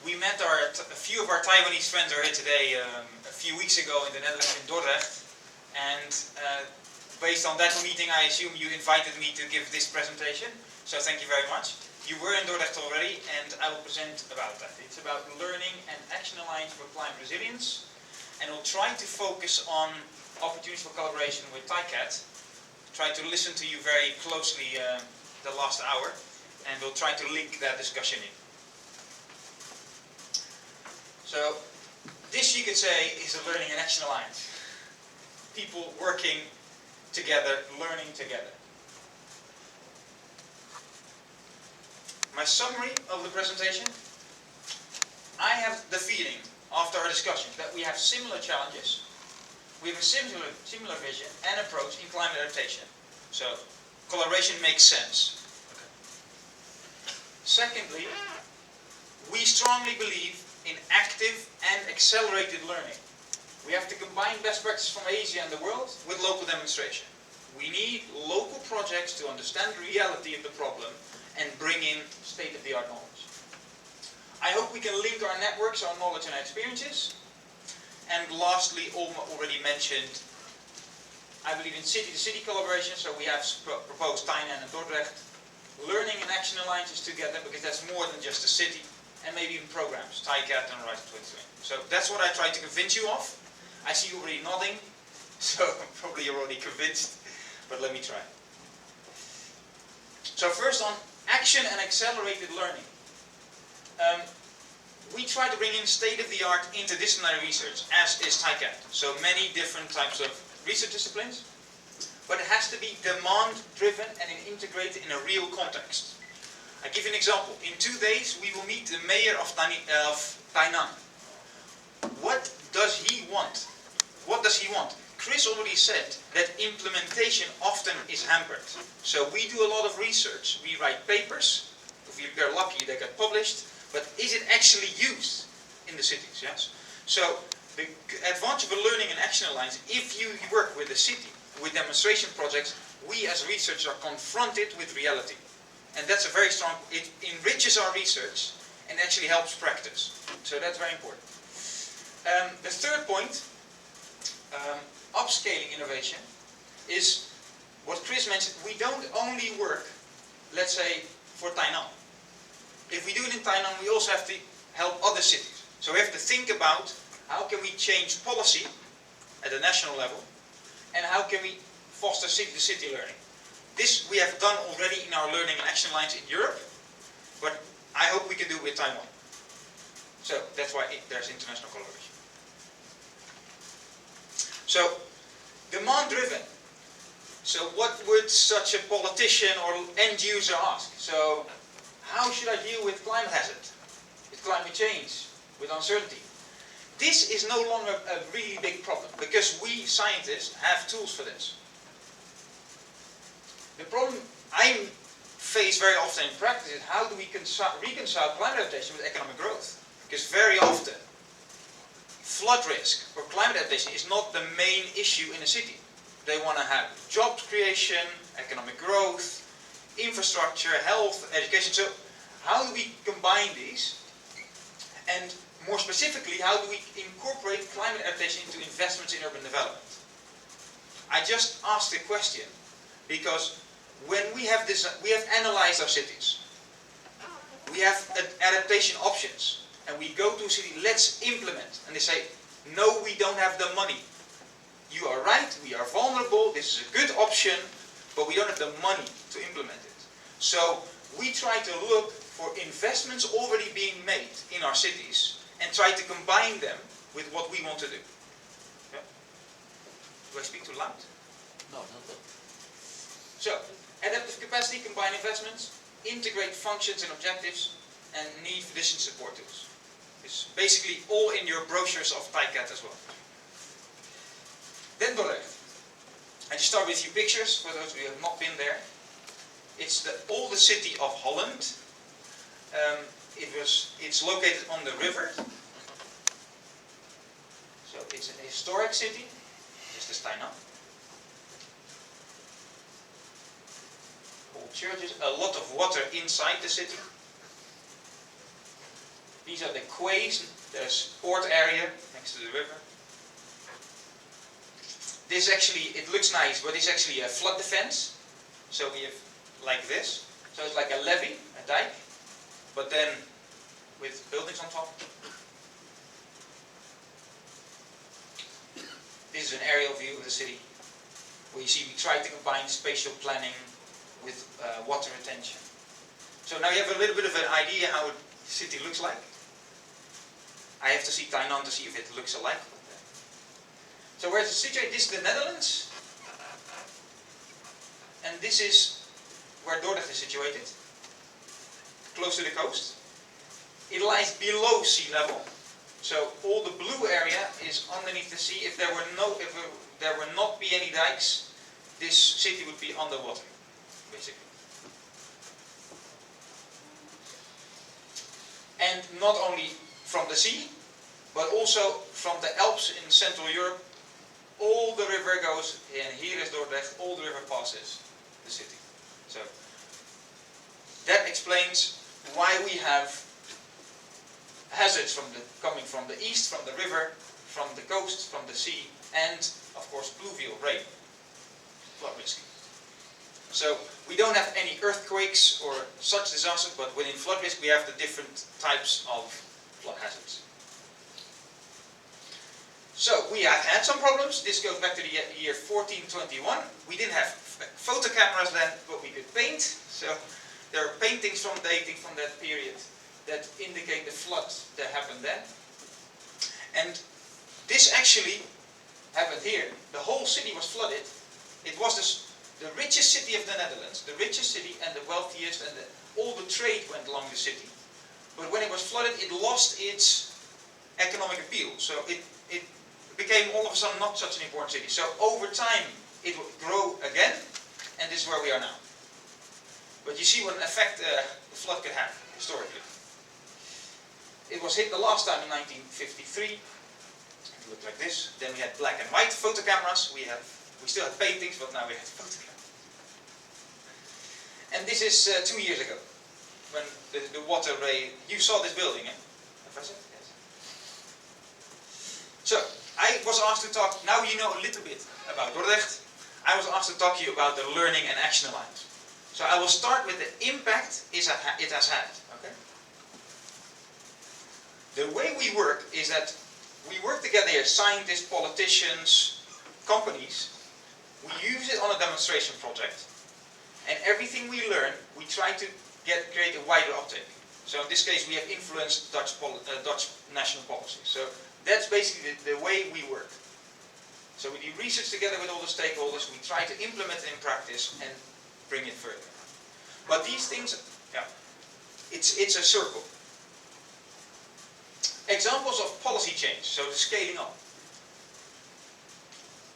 We met a few of our Taiwanese friends are here today a few weeks ago in the Netherlands, in Dordrecht, and based on that meeting I assume you invited me to give this presentation, so thank you very much. You were in Dordrecht already, and I will present about that. It's about learning and action alliance for climate resilience, and we'll try to focus on opportunities for collaboration with TICAT. Try to listen to you very closely the last hour, and we'll try to link that discussion in. So, this you could say is a learning and action alliance. People working together, learning together. My summary of the presentation. I have the feeling, after our discussion, that we have similar challenges. We have a similar vision and approach in climate adaptation. So, collaboration makes sense. Okay. Secondly, we strongly believe in active and accelerated learning. We have to combine best practices from Asia and the world with local demonstration. We need local projects to understand the reality of the problem and bring in state-of-the-art knowledge. I hope we can link our networks, our knowledge and our experiences. And lastly, Olma already mentioned, I believe in city-to-city collaboration, so we have proposed Tainan and Dordrecht, learning and action alliances together, because that's more than just a city, and maybe even programs, TICAT and Horizon 2020. So that's what I tried to convince you of. I see you already nodding, so probably you're already convinced, but let me try. So first on action and accelerated learning. We try to bring in state-of-the-art interdisciplinary research, as is TICAT. So many different types of research disciplines, but it has to be demand-driven and integrated in a real context. I'll give you an example. In 2 days, we will meet the mayor of Tainan. What does he want? What does he want? Chris already said that implementation often is hampered. So we do a lot of research. We write papers. If we're lucky, they get published. But is it actually used in the cities? Yes. So the advantage of a learning and action alliance, if you work with a city, with demonstration projects, we as researchers are confronted with reality. And that's a very strong, it enriches our research and actually helps practice. So that's very important. The third point, upscaling innovation, is what Chris mentioned. We don't only work, let's say, for Tainan. If we do it in Tainan, we also have to help other cities. So we have to think about how can we change policy at the national level, and how can we foster city-to-city learning. This we have done already in our learning and action lines in Europe, but I hope we can do it with Taiwan. So that's why there's international collaboration. So, demand-driven. So what would such a politician or end user ask? So, how should I deal with climate hazard, with climate change, with uncertainty? This is no longer a really big problem, because we scientists have tools for this. The problem I face very often in practice is how do we reconcile climate adaptation with economic growth? Because very often, flood risk or climate adaptation is not the main issue in a city. They want to have job creation, economic growth, infrastructure, health, education. So how do we combine these? And more specifically, how do we incorporate climate adaptation into investments in urban development? I just asked the question because when we have analyzed our cities, we have adaptation options, and we go to a city, let's implement, and they say, no, we don't have the money. You are right, we are vulnerable, this is a good option, but we don't have the money to implement it. So we try to look for investments already being made in our cities and try to combine them with what we want to do. Yeah? Do I speak too loud? No, not that. So, adaptive capacity, combine investments, integrate functions and objectives, and need for decision support tools. It's basically all in your brochures of TICAT as well. Then Dordrecht. I just start with a few pictures for those of you who have not been there. It's the oldest city of Holland. It's located on the river. So it's a historic city. Just as Tainan. Old churches, a lot of water inside the city. These are the quays. There's port area next to the river. This actually, it looks nice, but it's actually a flood defense. So we have like this. So it's like a levee, a dike, but then with buildings on top. This is an aerial view of the city, where you see we try to combine spatial planning with water retention. So now you have a little bit of an idea how a city looks like. I have to see Taiwan to see if it looks alike. So where's it situated? This is the Netherlands. And this is where Dordrecht is situated, close to the coast. It lies below sea level. So all the blue area is underneath the sea. If there were not be any dikes, this city would be underwater, basically. And not only from the sea, but also from the Alps in Central Europe, all the river goes, and here is Dordrecht, all the river passes the city. So that explains why we have hazards coming from the east, from the river, from the coast, from the sea, and of course pluvial rain, flood risk. So we don't have any earthquakes or such disasters, but within flood risk we have the different types of flood hazards. So we have had some problems. This goes back to the year 1421. We didn't have photo cameras then, but we could paint. So there are paintings from dating from that period that indicate the floods that happened then. And this actually happened here. The whole city was flooded. It was the richest city of the Netherlands, the richest city and the wealthiest, and all the trade went along the city. But when it was flooded, it lost its economic appeal. So it became all of a sudden not such an important city. So over time, it would grow again, and this is where we are now. But you see what an effect the flood could have, historically. It was hit the last time in 1953. It looked like this. Then we had black and white photo cameras. We still had paintings, but now we have photo cameras. And this is 2 years ago, when the water ray. You saw this building, eh? Professor? Yes. So I was asked to talk. Now you know a little bit about Dordrecht. I was asked to talk to you about the Learning and Action Alliance. So I will start with the impact it has had. Okay. The way we work is that we work together here, scientists, politicians, companies. We use it on a demonstration project, and everything we learn, we try to create a wider uptake. So in this case, we have influenced Dutch national policy. So that's basically the way we work. So we do research together with all the stakeholders. We try to implement it in practice and bring it further. But these things, yeah, it's a circle. Examples of policy change, so the scaling up.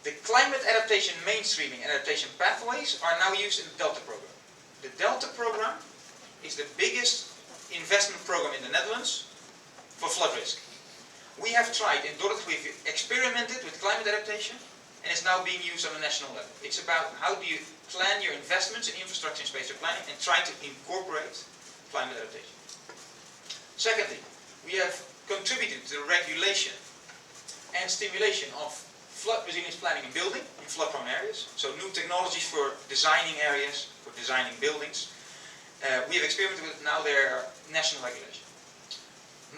The climate adaptation mainstreaming and adaptation pathways are now used in the Delta program. The Delta program is the biggest investment program in the Netherlands for flood risk. We have tried, in Dordrecht we've experimented with climate adaptation, and it's now being used on a national level. It's about how do you plan your investments in infrastructure and spatial planning and try to incorporate climate adaptation. Secondly, we have contributed to the regulation and stimulation of flood resilience planning and building in flood-prone areas. So new technologies for designing areas, for designing buildings. We have experimented with, now there are national regulation.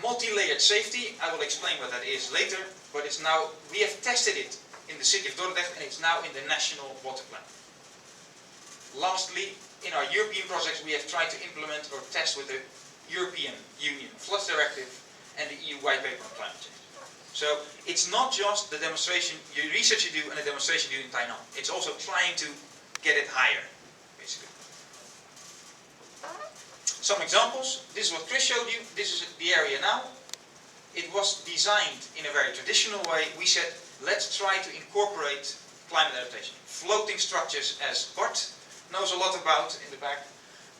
Multi-layered safety, I will explain what that is later, but it's now, we have tested it in the city of Dordrecht and it's now in the national water plan. Lastly, in our European projects we have tried to implement or test with the European Union Floods Directive and the EU White Paper on Climate Change. So it's not just the demonstration, your research you do and the demonstration you do in Taiwan. It's also trying to get it higher, basically. Some examples. This is what Chris showed you. This is the area now. It was designed in a very traditional way. We said, let's try to incorporate climate adaptation. Floating structures, as Bart knows a lot about in the back.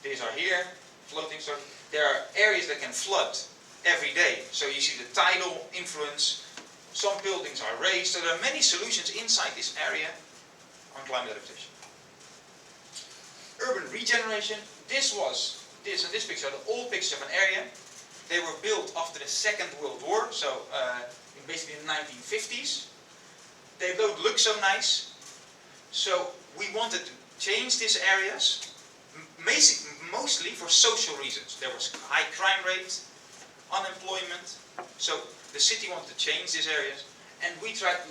These are here, floating structures. There are areas that can flood every day. So you see the tidal influence. Some buildings are raised. So there are many solutions inside this area on climate adaptation. Urban regeneration. This picture, the old picture of an area. They were built after the Second World War, so basically in the 1950s. They don't look so nice, so we wanted to change these areas, mostly for social reasons. There was high crime rate, unemployment, so the city wanted to change these areas, and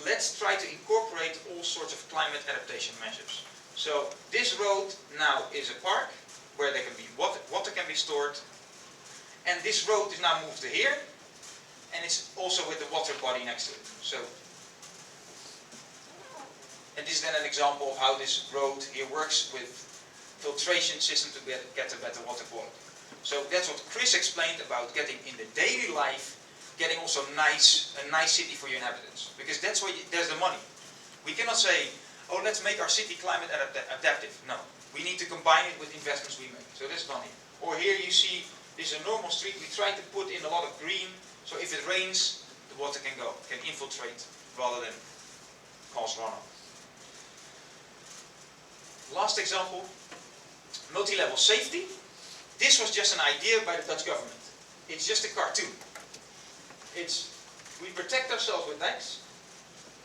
let's try to incorporate all sorts of climate adaptation measures. So this road now is a park where there can be water can be stored, and this road is now moved to here, and it's also with the water body next to it. So, and this is then an example of how this road here works with filtration system to get a better water quality. So that's what Chris explained about getting in the daily life, getting also a nice city for your inhabitants, because that's where there's the money. We cannot say, oh, let's make our city climate adaptive. No, we need to combine it with investments we make. So that's done here. Or here you see, this is a normal street. We try to put in a lot of green, so if it rains, the water can infiltrate rather than cause runoff. Last example, multi-level safety. This was just an idea by the Dutch government. It's just a cartoon. We protect ourselves with dikes,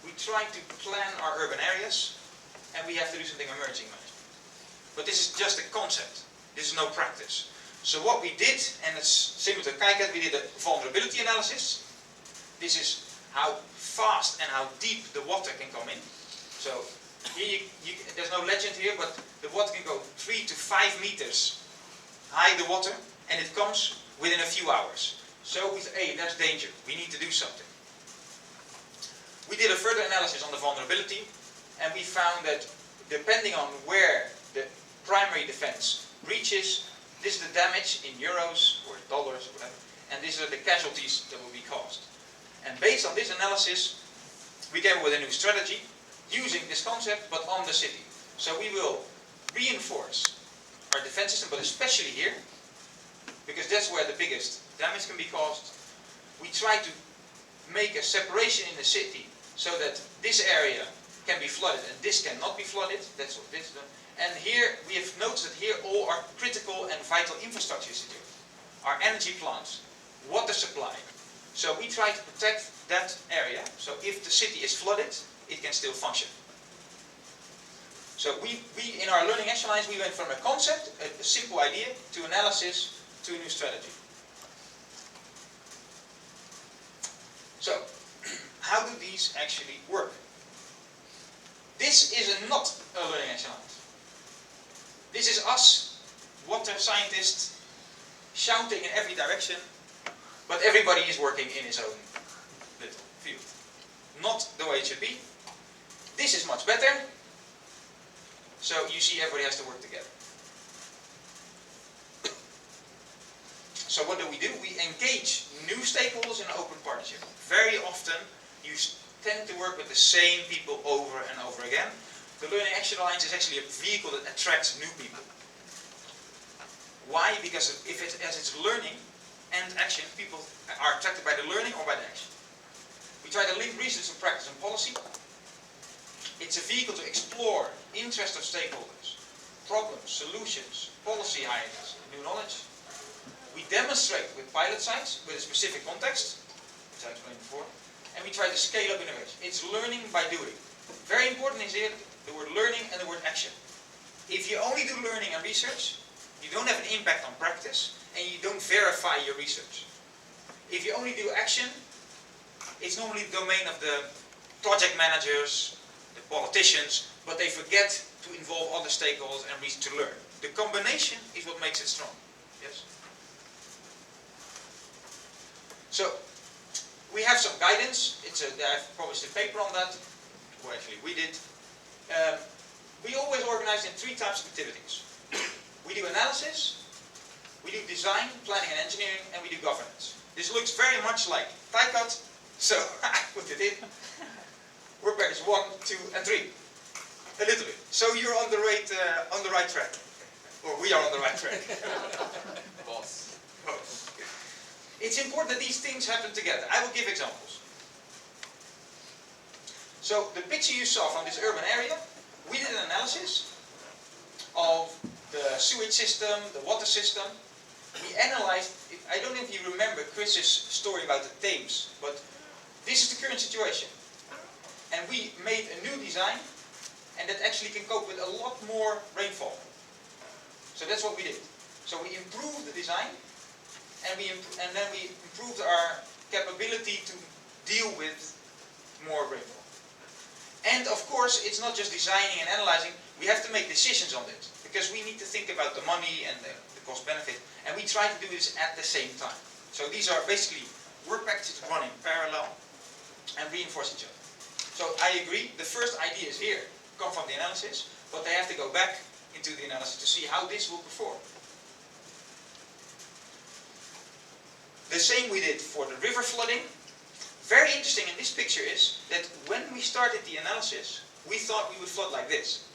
we try to plan our urban areas, and we have to do something emerging management. But this is just a concept. This is no practice. So what we did, and it's similar to KICAT, we did a vulnerability analysis. This is how fast and how deep the water can come in. So here there's no legend here, but the water can go 3 to 5 meters high, the water, and it comes within a few hours. So we say, hey, there's danger, we need to do something. We did a further analysis on the vulnerability, and we found that depending on where the primary defense reaches, this is the damage in euros or dollars or whatever, and these are the casualties that will be caused. And based on this analysis, we came up with a new strategy using this concept, but on the city. So we will reinforce our defense system, but especially here, because that's where the biggest damage can be caused. We try to make a separation in the city so that this area can be flooded and this cannot be flooded. That's what this is. And here we have noticed that here all our critical and vital infrastructure is here. Our energy plants, water supply. So we try to protect that area, so if the city is flooded, it can still function. So we in our learning action lines, we went from a concept, a simple idea, to analysis, to a new strategy. So, how do these actually work? This is not a learning action line. This is us, water scientists, shouting in every direction, but everybody is working in his own little field. Not the way it should be. This is much better. So you see everybody has to work together. So what do? We engage new stakeholders in an open partnership. Very often you tend to work with the same people over and over again. The Learning Action Alliance is actually a vehicle that attracts new people. Why? Because as it's learning and action, people are attracted by the learning or by the action. We try to link research and practice and policy. It's a vehicle to explore interest of stakeholders, problems, solutions, policy ideas, new knowledge. We demonstrate with pilot sites with a specific context, which I explained before, and we try to scale up innovation. It's learning by doing. Very important is here the word learning and the word action. If you only do learning and research, you don't have an impact on practice, and you don't verify your research. If you only do action, it's normally the domain of the project managers, the politicians, but they forget to involve other stakeholders and reach to learn. The combination is what makes it strong. Yes? So, we have some guidance. I've published a paper on that. Well, actually, we did. We always organize in 3 types of activities. We do analysis, we do design, planning and engineering, and we do governance. This looks very much like KICAT, so I put it in. Work package 1, 2, and 3. A little bit. So you're on the right track, or we are on the right track. Boss. It's important that these things happen together. I will give examples. So the picture you saw from this urban area, we did an analysis of the sewage system, the water system. We analyzed, I don't know if you remember Chris's story about the Thames, but this is the current situation. And we made a new design, and that actually can cope with a lot more rainfall. So that's what we did. So we improved the design, and then we improved our capability to deal with more rainfall. And of course, it's not just designing and analyzing, we have to make decisions on it, because we need to think about the money and the cost benefit, and we try to do this at the same time. So these are basically work packages running parallel and reinforce each other. So I agree, the first ideas here come from the analysis, but they have to go back into the analysis to see how this will perform. The same we did for the river flooding. Very interesting in this picture is that when we started the analysis, we thought we would flood like this.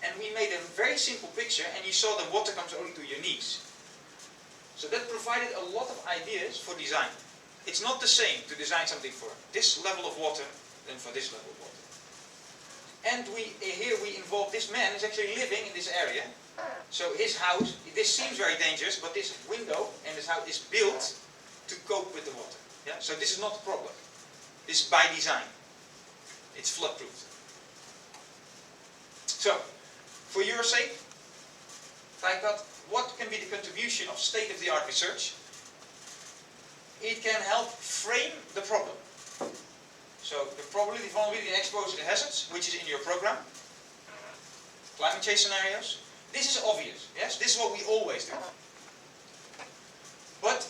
And we made a very simple picture, and you saw the water comes only to your knees. So that provided a lot of ideas for design. It's not the same to design something for this level of water than for this level of water. And here we involve this man is actually living in this area. So his house, this seems very dangerous, but this window in this house is built to cope with the water. Yeah? So this is not a problem. This is by design. It's flood-proof. So, for your sake, Taikat, what can be the contribution of state-of-the-art research? It can help frame the problem. So, the probability, vulnerability, and exposure to hazards, which is in your program. Climate change scenarios. This is obvious, yes? This is what we always do. But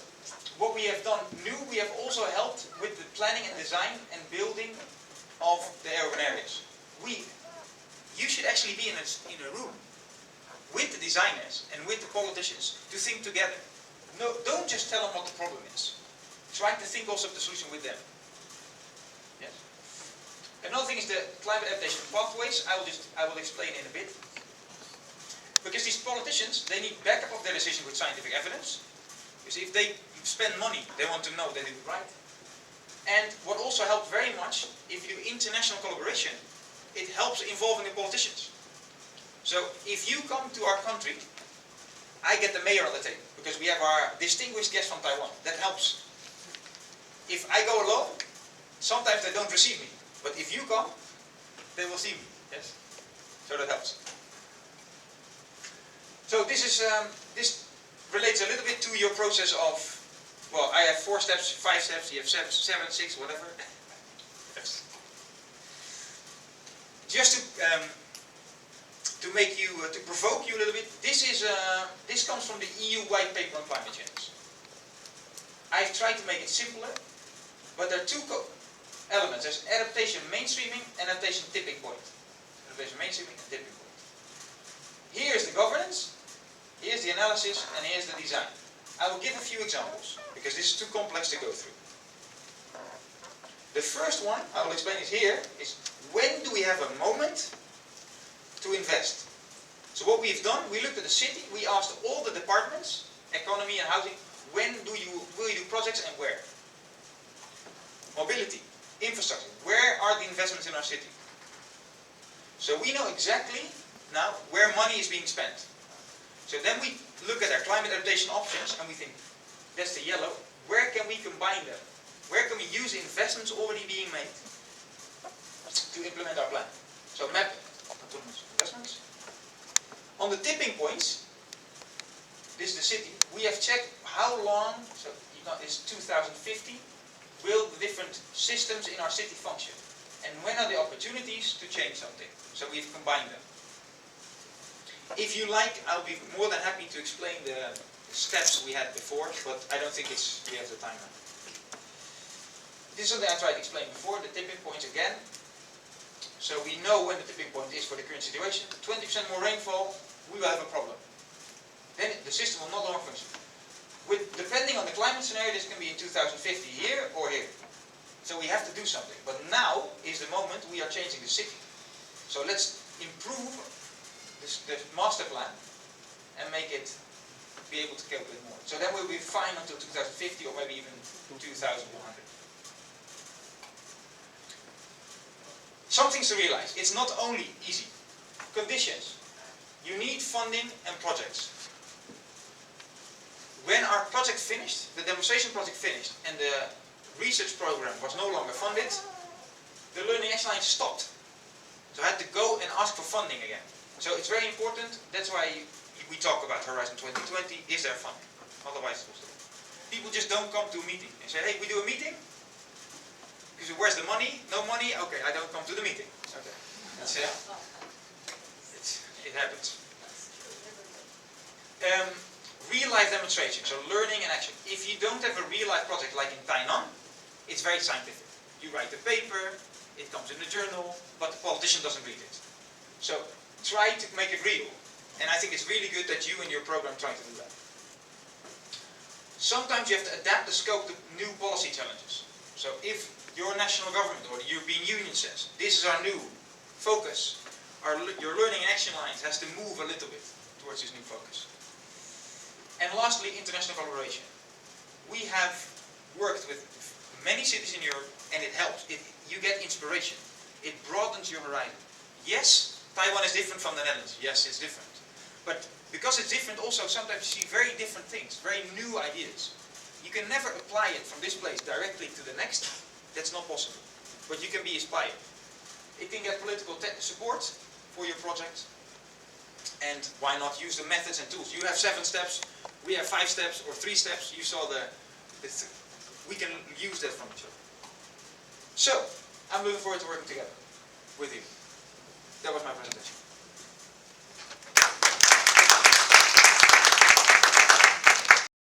what we have done new, we have also helped with the planning and design and building of the urban areas. You should actually be in a room with the designers and with the politicians to think together. No, don't just tell them what the problem is. Try to think also of the solution with them. Yes. Another thing is the climate adaptation pathways. I will explain in a bit. Because these politicians, they need backup of their decision with scientific evidence. Because if they spend money, they want to know they do it right. And what also helps very much, if you do international collaboration, it helps involving the politicians. So if you come to our country, I get the mayor on the table, because we have our distinguished guest from Taiwan. That helps. If I go alone, sometimes they don't receive me. But if you come, they will see me. Yes? So that helps. So this is this relates a little bit to your process of, well, I have 4 steps, 5 steps, you have 7, 6, whatever. Just to make you, to provoke you a little bit, this comes from the EU white paper on climate change. I've tried to make it simpler, but there are 2 elements. There's adaptation mainstreaming and adaptation tipping point. Adaptation mainstreaming and tipping point. Here's the governance, here's the analysis, and here's the design. I will give a few examples, because this is too complex to go through. The first one I will explain is here, is when do we have a moment to invest? So what we've done, we looked at the city, we asked all the departments, economy and housing, when will you do projects and where? Mobility, infrastructure, where are the investments in our city? So we know exactly now where money is being spent. So then we look at our climate adaptation options and we think, that's the yellow, where can we combine them? Where can we use investments already being made to implement our plan? So map autonomous investments. On the tipping points, this is the city, we have checked how long, so you got this 2050, will the different systems in our city function? And when are the opportunities to change something? So we've combined them. If you like, I'll be more than happy to explain the steps we had before, but I don't think we have the time now. This is something I tried to explain before, the tipping points again. So we know when the tipping point is for the current situation. 20% more rainfall, we will have a problem. Then the system will no longer function. Depending on the climate scenario, this can be in 2050 here or here. So we have to do something. But now is the moment we are changing the city. So let's improve the master plan and make it be able to cope with more. So then we'll be fine until 2050 or maybe even 2100. Some things to realize. It's not only easy. Conditions. You need funding and projects. when our project finished, the demonstration project finished, and the research program was no longer funded, the learning action line stopped. So I had to go and ask for funding again. So it's very important, that's why we talk about Horizon 2020, is there funding? Otherwise it will stop. People just don't come to a meeting and say, hey, we do a meeting? Because where's the money? No money? Okay, I don't come to the meeting. Okay, that's it. It happens. Real life demonstration, so learning and action. If you don't have a real life project like in Taiwan, it's very scientific. You write a paper, it comes in the journal, but the politician doesn't read it. So try to make it real. And I think it's really good that you in your program try to do that. Sometimes you have to adapt the scope to new policy challenges. So if your national government or the European Union says, this is our new focus, your learning and action lines has to move a little bit towards this new focus. And lastly, international collaboration. We have worked with many cities in Europe and it helps. You get inspiration. It broadens your horizon. Yes, Taiwan is different from the Netherlands. Yes, it's different. But because it's different also sometimes you see very different things, very new ideas. You can never apply it from this place directly to the next. That's not possible. But you can be inspired. It can get political support for your project. And why not use the methods and tools? You have 7 steps, we have 5 steps or 3 steps. You saw we can use that from each other. So, I'm looking forward to working together with you. That was my presentation.